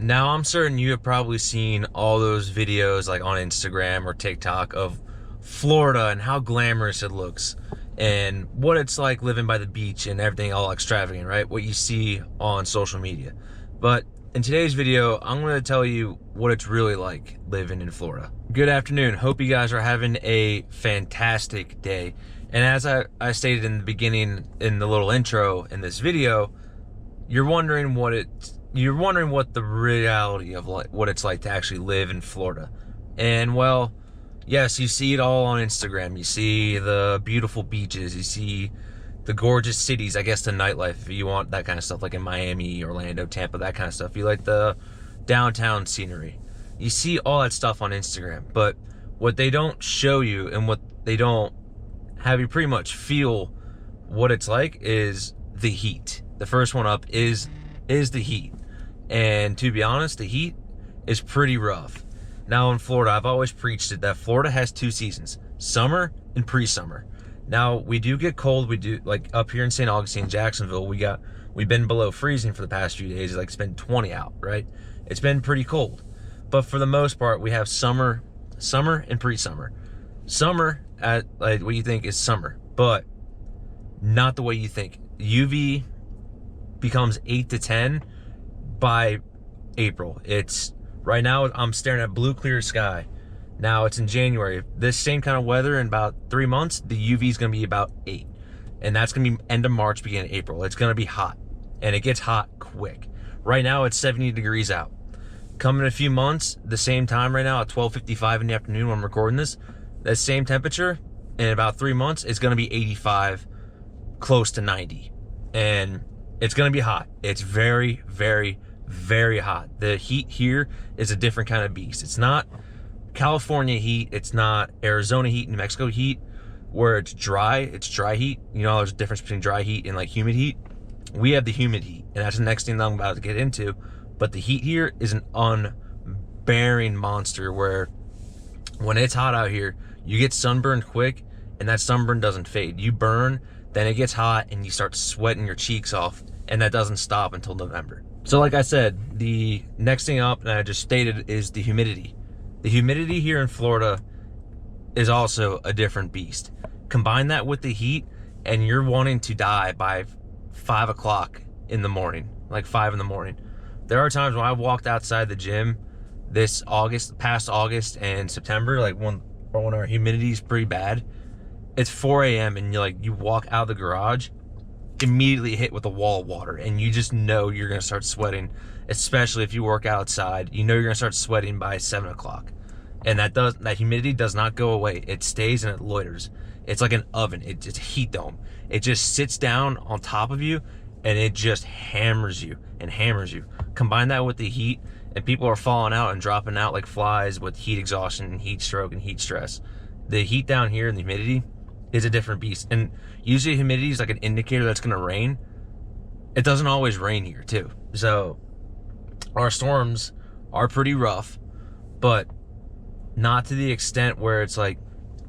Now, I'm certain you have probably seen all those videos like on Instagram or TikTok of Florida and how glamorous it looks and what it's like living by the beach and everything all extravagant, right? What you see on social media. But in today's video, I'm going to tell you what it's really like living in Florida. Good afternoon. Hope you guys are having a fantastic day. And as I stated in the beginning, in the little intro in this video, you're wondering what the reality of what it's like to actually live in Florida. And well, yes, you see it all on Instagram. You see the beautiful beaches, you see the gorgeous cities, I guess the nightlife, if you want that kind of stuff, like in Miami, Orlando, Tampa, that kind of stuff. You like the downtown scenery. You see all that stuff on Instagram, but what they don't show you and what they don't have you pretty much feel what it's like is the heat. The first one up is the heat. And to be honest, the heat is pretty rough. Now in Florida, I've always preached it that Florida has two seasons, summer and pre-summer. Now we do get cold. We do, like up here in St. Augustine, Jacksonville, we've been below freezing for the past few days. Like it's been 20 out, right? It's been pretty cold. But for the most part, we have summer and pre-summer. Summer at like what you think is summer, but not the way you think. UV becomes 8 to 10 by April. It's right now I'm staring at blue clear sky. Now it's in January. This same kind of weather in about 3 months, the UV is going to be about 8. And that's going to be end of March, beginning of April. It's going to be hot. And it gets hot quick. Right now it's 70 degrees out. Coming in a few months, the same time right now at 12:55 in the afternoon when I'm recording this, that same temperature in about 3 months, it's going to be 85, close to 90. And it's going to be hot. It's very, very, very hot. The heat here is a different kind of beast. It's not California heat. It's not Arizona heat, New Mexico heat, where it's dry. It's dry heat. You know, there's a difference between dry heat and like humid heat. We have the humid heat, and that's the next thing that I'm about to get into. But the heat here is an unbearing monster where when it's hot out here, you get sunburned quick, and that sunburn doesn't fade. You burn, then it gets hot, and you start sweating your cheeks off, and that doesn't stop until November. So like I said, the next thing up, and I just stated, is the humidity. The humidity here in Florida is also a different beast. Combine that with the heat, and you're wanting to die by 5 o'clock in the morning, like 5 in the morning. There are times when I walked outside the gym this August, past August and September, like when our humidity is pretty bad. It's 4 a.m. and you walk out of the garage, immediately hit with a wall of water, and you just know you're gonna start sweating. Especially if you work outside, you know you're gonna start sweating by 7 o'clock. And that humidity does not go away. It stays and it loiters. It's like an oven. It's a heat dome. It just sits down on top of you, and it just hammers you and hammers you. Combine that with the heat, and people are falling out and dropping out like flies with heat exhaustion and heat stroke and heat stress. The heat down here and the humidity is a different beast. And usually humidity is like an indicator that's gonna rain. It doesn't always rain here too. So our storms are pretty rough, but not to the extent where it's like,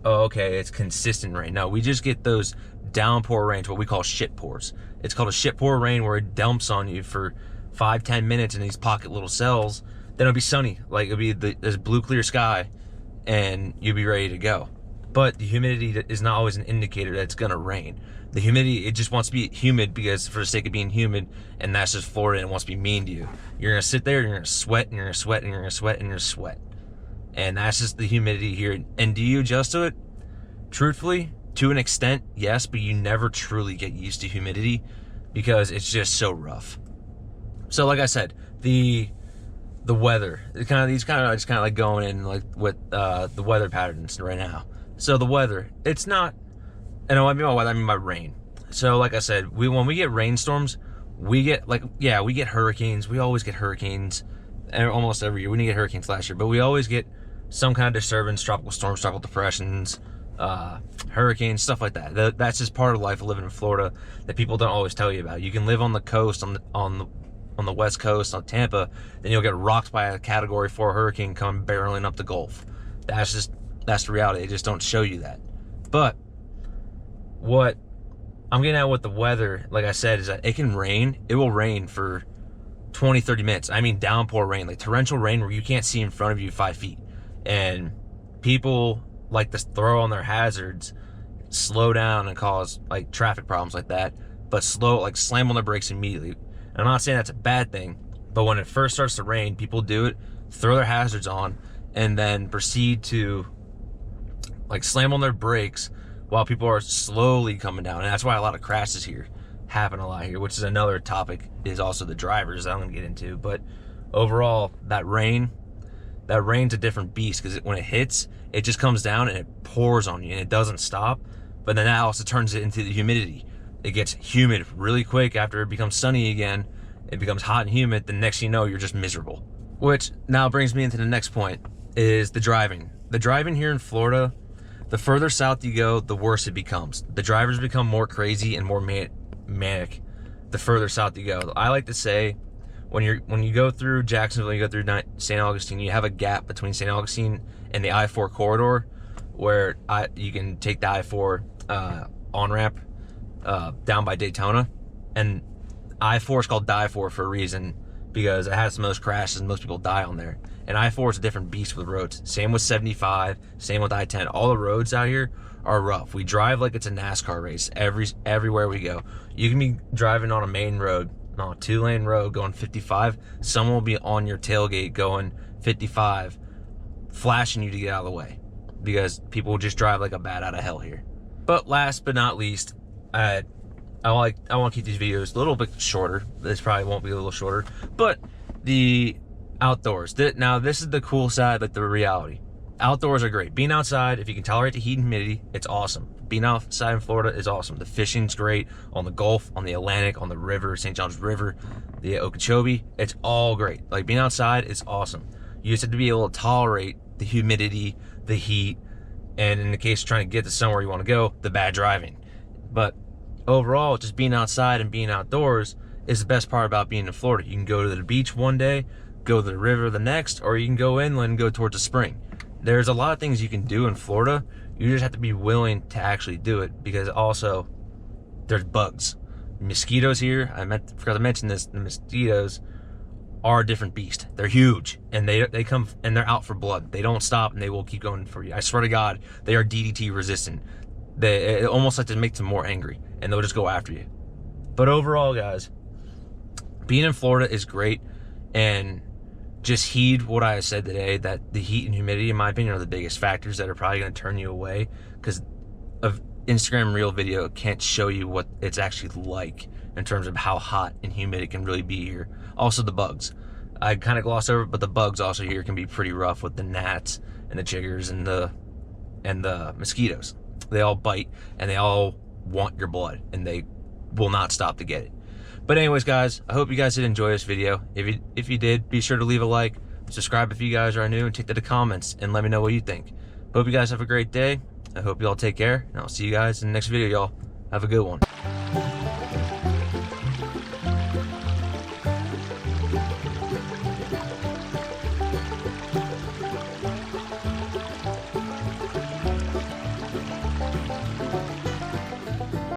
oh, okay, it's consistent rain. No, we just get those downpour rains, what we call shit pours. It's called a shit pour rain, where it dumps on you for 5-10 minutes in these pocket little cells. Then it'll be sunny, like it'll be this blue clear sky, and you'll be ready to go. But the humidity is not always an indicator that it's gonna rain. The humidity, it just wants to be humid because for the sake of being humid, and that's just Florida, and it wants to be mean to you. You're gonna sit there, and you're gonna sweat, and you're gonna sweat, and you're gonna sweat, and you're gonna sweat. And that's just the humidity here. And do you adjust to it? Truthfully, to an extent, yes, but you never truly get used to humidity because it's just so rough. So like I said, the weather, just kind of like going in like with the weather patterns right now. So the weather, it's not, and I mean by weather, I mean by rain. So like I said, when we get rainstorms, we get we get hurricanes. We always get hurricanes, and almost every year. We didn't get hurricanes last year, but we always get some kind of disturbance, tropical storms, tropical depressions, hurricanes, stuff like that. That's just part of life of living in Florida that people don't always tell you about. You can live on the coast, on the west coast, on Tampa, then you'll get rocked by a Category 4 hurricane coming barreling up the Gulf. That's the reality. They just don't show you that. But what I'm getting at with the weather, like I said, is that it can rain. It will rain for 20, 30 minutes. I mean downpour rain, like torrential rain where you can't see in front of you 5 feet. And people like to throw on their hazards, slow down and cause like traffic problems like that, but slam on their brakes immediately. And I'm not saying that's a bad thing, but when it first starts to rain, people do it, throw their hazards on, and then proceed to like slam on their brakes while people are slowly coming down. And that's why a lot of crashes here happen a lot here, which is another topic, is also the drivers that I'm gonna get into. But overall, that rain's a different beast, because when it hits, it just comes down and it pours on you and it doesn't stop. But then that also turns it into the humidity. It gets humid really quick after it becomes sunny again. It becomes hot and humid. The next thing you know, you're just miserable. Which now brings me into the next point, is the driving. The driving here in Florida, the further south you go, the worse it becomes. The drivers become more crazy and more manic the further south you go. I like to say, when you go through Jacksonville, you go through St. Augustine, you have a gap between St. Augustine and the I-4 corridor, where you can take the I-4 on-ramp down by Daytona. And I-4 is called Die-4 for a reason, because it has the most crashes and most people die on there. And I-4 is a different beast with roads. Same with 75, same with I-10. All the roads out here are rough. We drive like it's a NASCAR race everywhere we go. You can be driving on a main road, on a 2-lane road going 55. Someone will be on your tailgate going 55, flashing you to get out of the way, because people will just drive like a bat out of hell here. But last but not least, I want to keep these videos a little bit shorter. This probably won't be a little shorter, but the outdoors. Now this is the cool side, like the reality. Outdoors are great. Being outside, if you can tolerate the heat and humidity, it's awesome. Being outside in Florida is awesome. The fishing's great on the Gulf, on the Atlantic, on the river, St. John's River, the Okeechobee. It's all great. Like, being outside is awesome. You just have to be able to tolerate the humidity, the heat, and in the case of trying to get to somewhere you want to go, the bad driving. But overall, just being outside and being outdoors is the best part about being in Florida. You can go to the beach one day, go to the river the next, or you can go inland and go towards the spring. There's a lot of things you can do in Florida. You just have to be willing to actually do it, because also there's bugs. Mosquitoes here, forgot to mention this, the mosquitoes are a different beast. They're huge, and they come and they're out for blood. They don't stop, and they will keep going for you. I swear to God, they are DDT resistant. They almost like to make them more angry, and they'll just go after you. But overall, guys, being in Florida is great, and just heed what I said today, that the heat and humidity, in my opinion, are the biggest factors that are probably going to turn you away, because of Instagram Reel video can't show you what it's actually like in terms of how hot and humid it can really be here. Also the bugs. I kind of glossed over it, but the bugs also here can be pretty rough, with the gnats and the chiggers and the mosquitoes. They all bite, and they all want your blood, and they will not stop to get it. But anyways, guys, I hope you guys did enjoy this video. If you did, be sure to leave a like, subscribe if you guys are new, and take to the comments and let me know what you think. Hope you guys have a great day. I hope you all take care, and I'll see you guys in the next video, y'all. Have a good one.